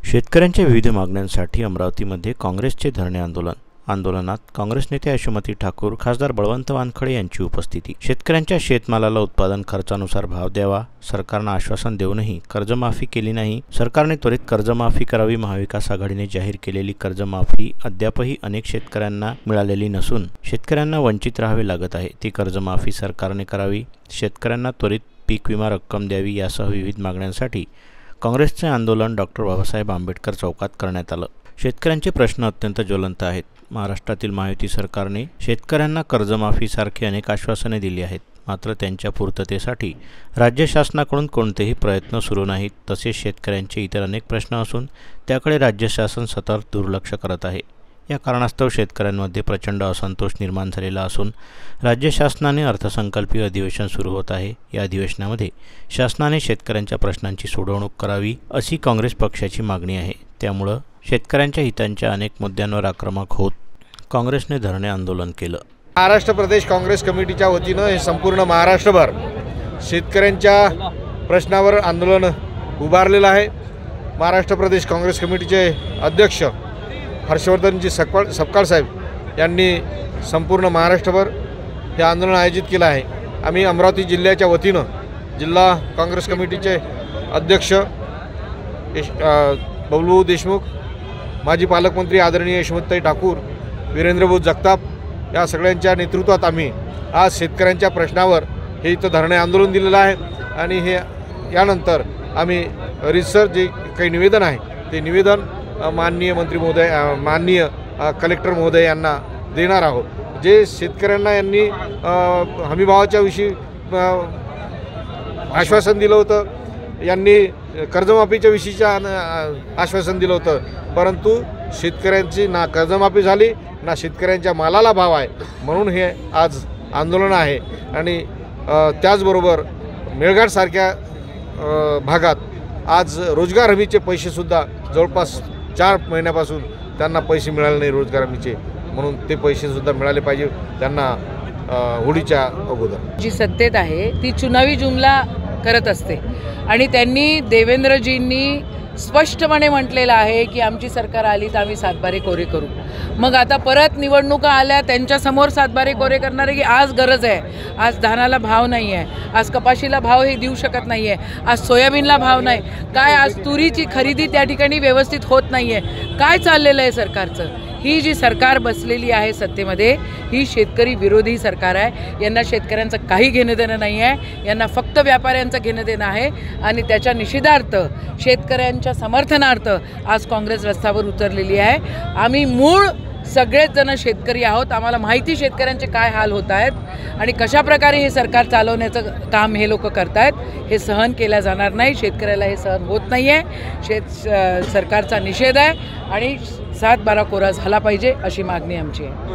शेतकऱ्यांच्या विविध मागण्यांसाठी अमरावतीमध्ये काँग्रेसचे धरणे आंदोलनात काँग्रेस नेते यशोमती ठाकूर, खासदार बळवंत वानखडे यांची उपस्थिती। शेतकऱ्यांच्या शेतमालाला उत्पादन खर्चानुसार भाव द्यावा, सरकारने आश्वासन देऊनही कर्जमाफी केली नाही। सरकारने त्वरित कर्जमाफी करावी। महाविकास आघाडीने जाहीर केलेली कर्जमाफी अद्यापही अनेक शेतकऱ्यांना मिळालेली नसून शेतकऱ्यांना वंचित राहावे लागत आहे। ती कर्जमाफी सरकारने करावी, शेतकऱ्यांना त्वरित पीक विमा रक्कम द्यावी यासह विविध मागण्यांसाठी काँग्रेसचे आंदोलन डॉ. बाबासाहेब आंबेडकर चौकात करण्यात आलं। शेतकऱ्यांचे प्रश्न अत्यंत ज्वलंत आहेत। महाराष्ट्रातील महायुती सरकारने शेतकऱ्यांना कर्जमाफीसारखी अनेक आश्वासने दिली आहेत, मात्र त्यांच्या पूर्ततेसाठी राज्य शासनाकडून कोणतेही प्रयत्न सुरू नाहीत। तसेच शेतकऱ्यांचे इतर अनेक प्रश्न असून त्याकडे राज्य शासन सतत दुर्लक्ष करत आहे। या कारणास्तव शेतकऱ्यांमध्ये प्रचंड असंतोष निर्माण झालेला असून राज्य शासनाने अर्थसंकल्पीय अधिवेशन सुरू होत आहे। या अधिवेशनामध्ये शासनाने शेतकऱ्यांच्या प्रश्नांची सोडवणूक करावी अशी काँग्रेस पक्षाची मागणी आहे। त्यामुळे शेतकऱ्यांच्या हितांच्या अनेक मुद्द्यांवर आक्रमक होत काँग्रेसने धरणे आंदोलन केलं। महाराष्ट्र प्रदेश काँग्रेस कमिटीच्या वतीनं हे संपूर्ण महाराष्ट्रभर शेतकऱ्यांच्या प्रश्नावर आंदोलन उभारलेलं आहे। महाराष्ट्र प्रदेश काँग्रेस कमिटीचे अध्यक्ष हर्षवर्धनजी सपकाळ साहेब यांनी संपूर्ण महाराष्ट्रभर हे आंदोलन आयोजित केलं आहे। आम्ही अमरावती जिल्ह्याच्या वतीनं जिल्हा काँग्रेस कमिटीचे अध्यक्ष बबलू देशमुख, माजी पालकमंत्री आदरणीय यशोमती ठाकूर, वीरेंद्रभाऊ जगताप या सगळ्यांच्या नेतृत्वात आम्ही आज शेतकऱ्यांच्या प्रश्नावर हे इथं धरणे आंदोलन दिलेलं आहे। आणि हे यानंतर आम्ही रितसर जे काही निवेदन आहे ते निवेदन माननीय मंत्री महोदय, माननीय कलेक्टर महोदय यांना देणार आहोत। जे शेतकऱ्यांना यांनी हमीभावाच्या विषयी आश्वासन दिलं होतं, यांनी कर्जमाफीच्या विषयीचं आश्वासन दिलं होतं, परंतु शेतकऱ्यांची ना कर्जमाफी झाली ना शेतकऱ्यांच्या मालाला भाव आहे। म्हणून हे आज आंदोलन आहे। आणि त्याचबरोबर मेळघाटसारख्या भागात आज रोजगार हमीचे पैसेसुद्धा जवळपास 4 महिन्यापासून त्यांना पैसे मिळाले नाही रोजगार हमीचे, म्हणून ते पैसेसुद्धा मिळाले पाहिजे त्यांना होळीच्या अगोदर। जी सत्तेत आहे ती चुनावी जुमला करत असते आणि त्यांनी देवेंद्रजींनी स्पष्टपणे म्हटलेलं आहे की आमची सरकार आली तर आम्ही सातबारे कोरे करू। मग आता परत निवडणुका आल्या, त्यांच्यासमोर सातबारे कोरे करणारे की आज गरज आहे, आज धानाला भाव नाही आहे, आज कपाशीला भाव हे देऊ शकत नाही आहे, आज सोयाबीनला भाव नाही, काय आज तुरीची खरेदी त्या ठिकाणी व्यवस्थित होत नाही आहे, काय चाललेलं आहे सरकारचं। ही जी सरकार बसलेली आहे सत्तेमध्ये ही शेतकरी विरोधी सरकार आहे। यांना शेतकऱ्यांचं काही घेणं देणं नाही आहे, यांना फक्त व्यापाऱ्यांचं घेणं देणं आहे। आणि त्याच्या निषेधार्थ, शेतकऱ्यांच्या समर्थनार्थ आज काँग्रेस रस्त्यावर उतरलेली आहे। आम्ही मूळ सगळेच जण शेतकरी आहोत, आम्हाला माहिती शेतकऱ्यांचे काय हाल होत आहेत आणि कशा प्रकारे हे सरकार चालवण्याचं काम हे लोक करत आहेत। हे सहन केलं जाणार नाही, शेतकऱ्याला हे सहन होत नाही आहे। सरकारचा निषेध आहे आणि 7/12 कोरा झाला पाहिजे अशी मागणी आमची आहे।